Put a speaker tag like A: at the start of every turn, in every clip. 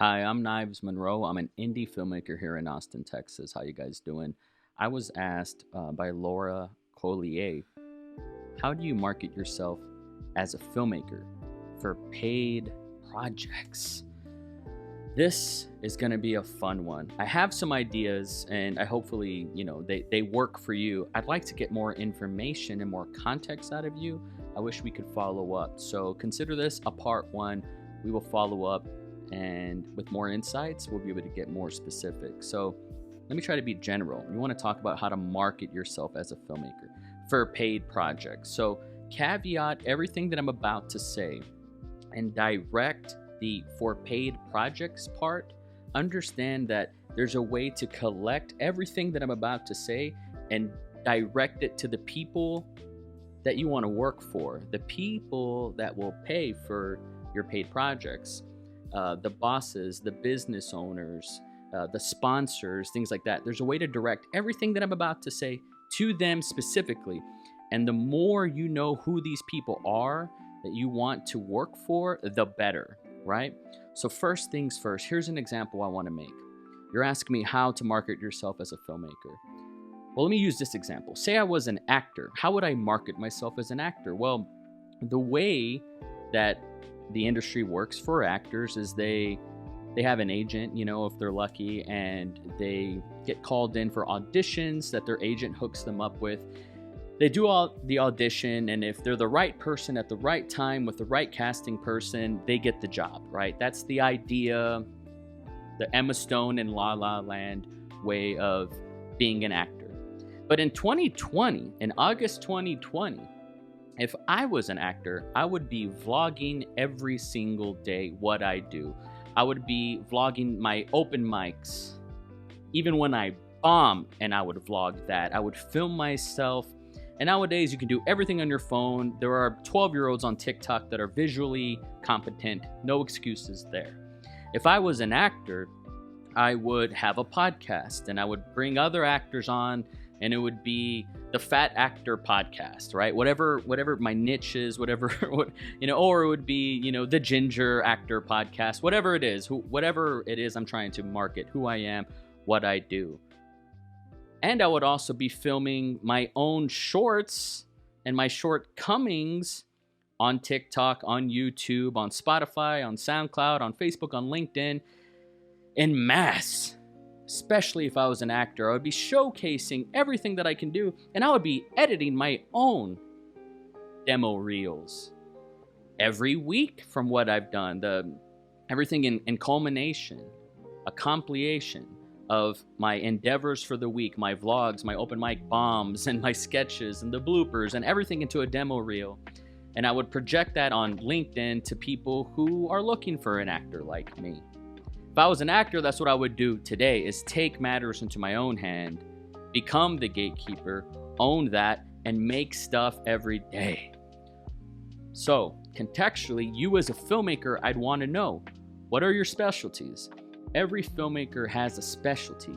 A: Hi, I'm Knives Monroe. I'm an indie filmmaker here in Austin, Texas. How you guys doing? I was asked by Laura Collier, how do you market yourself as a filmmaker for paid projects? This is going to be a fun one. I have some ideas and I hopefully, they work for you. I'd like to get more information and more context out of you. I wish we could follow up. So consider this a part one. We will follow up and with more insights, we'll be able to get more specific. So let me try to be general. We want to talk about how to market yourself as a filmmaker for paid projects. So caveat everything that I'm about to say and direct the for paid projects part. Understand that there's a way to collect everything that I'm about to say and direct it to the people that you want to work for, the people that will pay for your paid projects, the bosses, the business owners, the sponsors, things like that. There's a way to direct everything that I'm about to say to them specifically. And the more you know who these people are that you want to work for, the better, right? So first things first, here's an example I want to make. You're asking me how to market yourself as a filmmaker. Well, let me use this example. Say I was an actor. How would I market myself as an actor? Well, the way that the industry works for actors is they have an agent, if they're lucky, and they get called in for auditions that their agent hooks them up with. They do all the audition, and if they're the right person at the right time with the right casting person, they get the job, right? That's the idea, the Emma Stone and La La Land way of being an actor. But in 2020, in August 2020, if I was an actor, I would be vlogging every single day what I do. I would be vlogging my open mics, even when I bomb, and I would vlog that. I would film myself. And nowadays, you can do everything on your phone. There are 12-year-olds on TikTok that are visually competent. No excuses there. If I was an actor, I would have a podcast, and I would bring other actors on, and it would be the Fat Actor Podcast, right? Whatever my niche is, whatever, or it would be, the Ginger Actor Podcast, whatever it is, whatever it is I'm trying to market, who I am, what I do. And I would also be filming my own shorts and my shortcomings on TikTok, on YouTube, on Spotify, on SoundCloud, on Facebook, on LinkedIn, en masse. Especially if I was an actor, I would be showcasing everything that I can do, and I would be editing my own demo reels every week from what I've done. Everything in culmination, a compilation of my endeavors for the week, my vlogs, my open mic bombs, and my sketches, and the bloopers, and everything into a demo reel. And I would project that on LinkedIn to people who are looking for an actor like me. If I was an actor, that's what I would do today, is take matters into my own hand, become the gatekeeper, own that, and make stuff every day. So, contextually, you as a filmmaker, I'd want to know, what are your specialties? Every filmmaker has a specialty.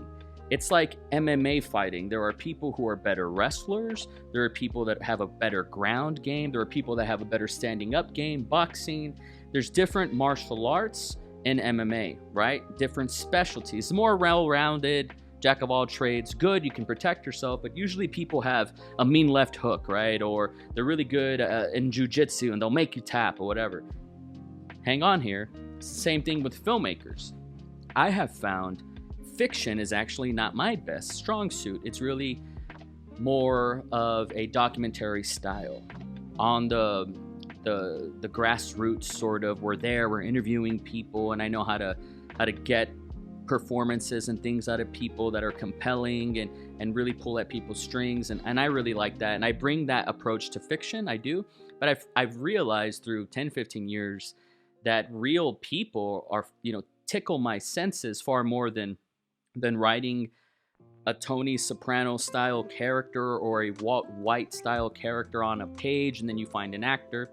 A: It's like MMA fighting. There are people who are better wrestlers. There are people that have a better ground game. There are people that have a better standing up game, boxing. There's different martial arts in MMA, right? Different specialties. More well-rounded, jack of all trades. Good, you can protect yourself, but usually people have a mean left hook, right? Or they're really good in jiu-jitsu and they'll make you tap or whatever. Hang on here. It's the same thing with filmmakers. I have found fiction is actually not my best strong suit. It's really more of a documentary style. On the grassroots sort of, we're interviewing people, and I know how to get performances and things out of people that are compelling and really pull at people's strings, and I really like that, and I bring that approach to fiction. I do, but I've realized through 10-15 years that real people are tickle my senses far more than writing a Tony Soprano style character or a Walt White style character on a page and then you find an actor.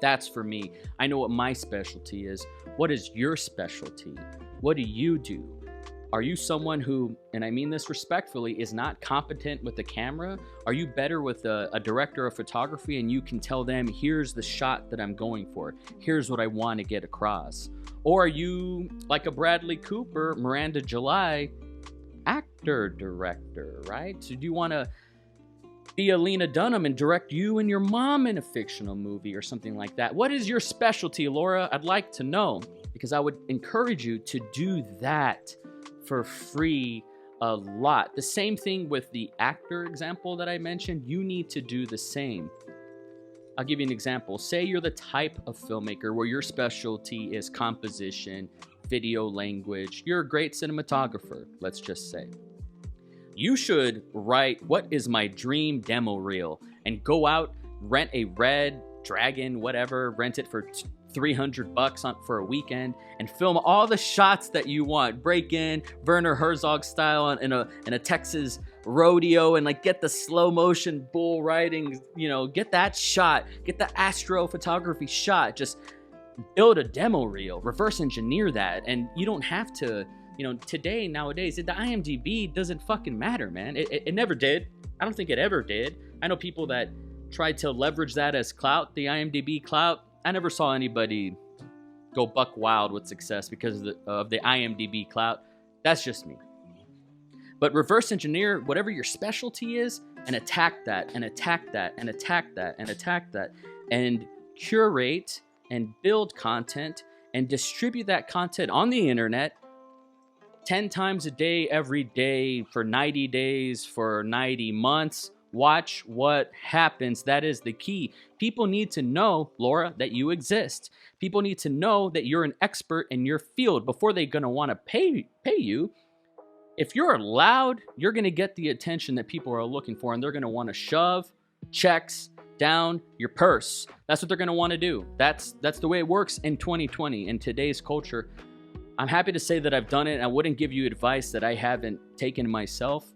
A: That's for me. I know what my specialty is. What is your specialty? What do you do? Are you someone who, and I mean this respectfully, is not competent with the camera? Are you better with a director of photography and you can tell them, here's the shot that I'm going for, here's what I want to get across? Or are you like a Bradley Cooper, Miranda July, actor director, right? So do you want to be a Lena Dunham and direct you and your mom in a fictional movie or something like that? What is your specialty, Laura? I'd like to know, because I would encourage you to do that for free a lot. The same thing with the actor example that I mentioned. You need to do the same. I'll give you an example. Say you're the type of filmmaker where your specialty is composition, video language. You're a great cinematographer, let's just say. You should write, what is my dream demo reel? And go out, rent a red Dragon, whatever, rent it for $300 for a weekend and film all the shots that you want. Break in Werner Herzog style in a Texas rodeo and like get the slow motion bull riding, get that shot, get the astrophotography shot. Just build a demo reel, reverse engineer that, and you don't have to. Nowadays, the IMDb doesn't fucking matter, man. It never did. I don't think it ever did. I know people that tried to leverage that as clout, the IMDb clout. I never saw anybody go buck wild with success because of the IMDb clout. That's just me. But reverse engineer whatever your specialty is and attack that and attack that and attack that and attack that and curate and build content and distribute that content on the internet 10 times a day, every day, for 90 days, for 90 months. Watch what happens. That is the key. People need to know, Laura, that you exist. People need to know that you're an expert in your field before they're going to want to pay you. If you're loud, you're going to get the attention that people are looking for, and they're going to want to shove checks down your purse. That's what they're going to want to do. That's the way it works in 2020, in today's culture. I'm happy to say that I've done it. I wouldn't give you advice that I haven't taken myself.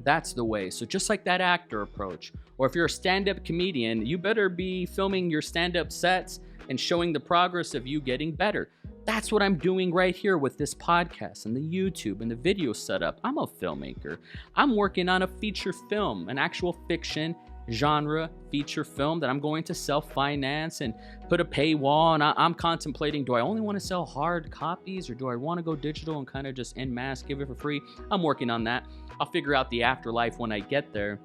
A: That's the way. So just like that actor approach, or if you're a stand-up comedian, you better be filming your stand-up sets and showing the progress of you getting better. That's what I'm doing right here with this podcast and the YouTube and the video setup. I'm a filmmaker. I'm working on a feature film, an actual fiction genre feature film that I'm going to self-finance and put a paywall. And I'm contemplating, do I only want to sell hard copies or do I want to go digital and kind of just en masse give it for free? I'm working on that. I'll figure out the afterlife when I get there.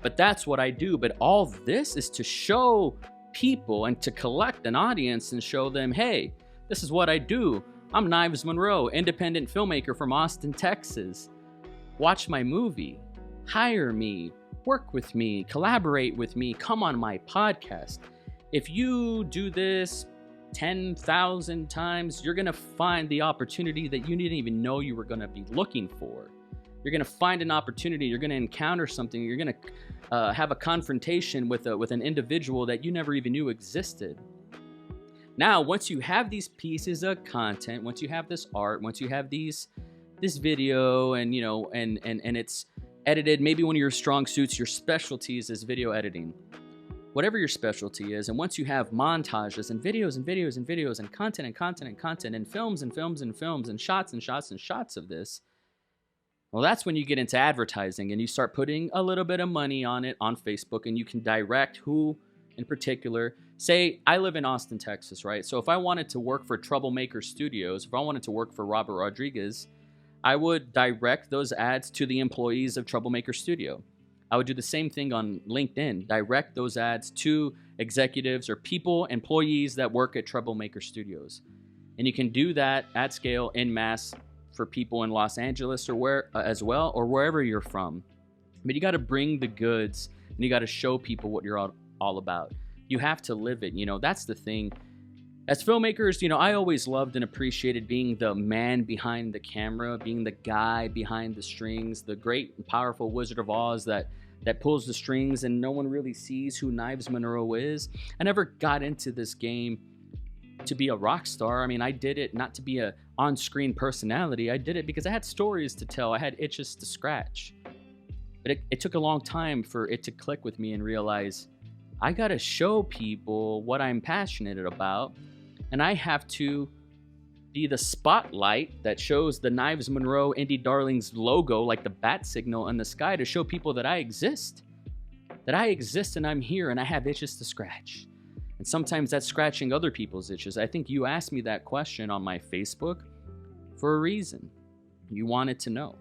A: But that's what I do. But all this is to show people and to collect an audience and show them, hey, this is what I do. I'm Knives Monroe, independent filmmaker from Austin, Texas. Watch my movie. Hire me. Work with me. Collaborate with me. Come on my podcast. If you do this 10,000 times, you're going to find the opportunity that you didn't even know you were going to be looking for. You're going to find an opportunity. You're going to encounter something. You're going to have a confrontation with an individual that you never even knew existed. Now, once you have these pieces of content, once you have this art, once you have this video, and and it's edited, maybe one of your strong suits, your specialties is video editing. Whatever your specialty is, and once you have montages and videos and videos and videos and content and content and content and films and films and films and shots and shots and shots of this, well, that's when you get into advertising and you start putting a little bit of money on it on Facebook, and you can direct who in particular. Say I live in Austin, Texas, right? So if I wanted to work for Troublemaker Studios, if I wanted to work for Robert Rodriguez, I would direct those ads to the employees of Troublemaker Studio. I would do the same thing on LinkedIn, direct those ads to executives or people, employees that work at Troublemaker Studios. And you can do that at scale, en masse, for people in Los Angeles or as well, or wherever you're from. But you got to bring the goods, and you got to show people what you're all about. You have to live it. That's the thing. As filmmakers, I always loved and appreciated being the man behind the camera, being the guy behind the strings, the great and powerful Wizard of Oz that pulls the strings and no one really sees who Knives Monroe is. I never got into this game to be a rock star. I mean, I did it not to be a on-screen personality. I did it because I had stories to tell. I had itches to scratch. But it took a long time for it to click with me and realize I got to show people what I'm passionate about. And I have to be the spotlight that shows the Knives Monroe Indie Darlings logo, like the bat signal in the sky, to show people that I exist. That I exist and I'm here and I have itches to scratch. And sometimes that's scratching other people's itches. I think you asked me that question on my Facebook for a reason. You wanted to know.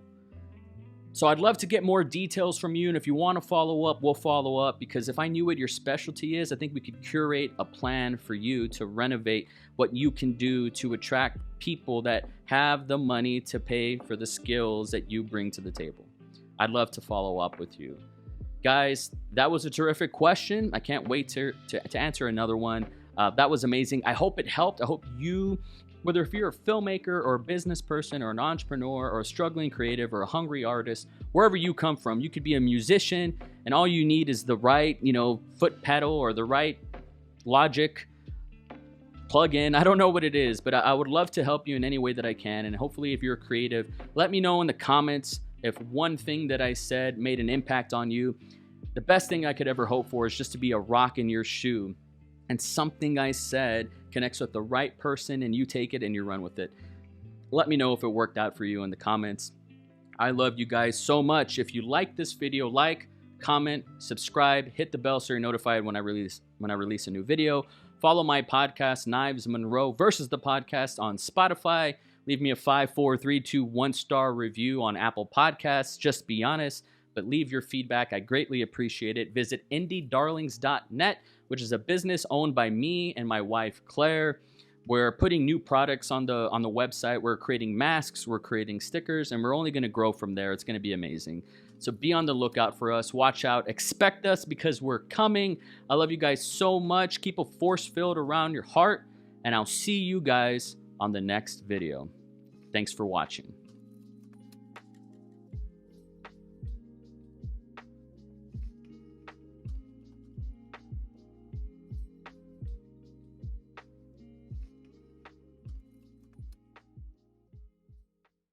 A: So I'd love to get more details from you. And if you want to follow up, we'll follow up, because if I knew what your specialty is, I think we could curate a plan for you to renovate what you can do to attract people that have the money to pay for the skills that you bring to the table. I'd love to follow up with you. Guys, that was a terrific question. I can't wait to answer another one. That was amazing. I hope it helped. I hope you, whether if you're a filmmaker or a business person or an entrepreneur or a struggling creative or a hungry artist, wherever you come from, you could be a musician and all you need is the right, foot pedal or the right Logic plug-in. I don't know what it is, but I would love to help you in any way that I can. And hopefully if you're creative, let me know in the comments if one thing that I said made an impact on you. The best thing I could ever hope for is just to be a rock in your shoe, and something I said connects with the right person and you take it and you run with it. Let me know if it worked out for you in the comments. I love you guys so much. If you like this video, like, comment, subscribe, hit the bell so you're notified when I release a new video. Follow my podcast, Knives Monroe versus the podcast, on Spotify. Leave me a 5, 4, 3, 2, 1 star review on Apple Podcasts. Just be honest, but leave your feedback. I greatly appreciate it. Visit indiedarlings.net, which is a business owned by me and my wife, Claire. We're putting new products on the website. We're creating masks, we're creating stickers, and we're only going to grow from there. It's going to be amazing. So be on the lookout for us. Watch out. Expect us, because we're coming. I love you guys so much. Keep a force field around your heart, and I'll see you guys on the next video. Thanks for watching.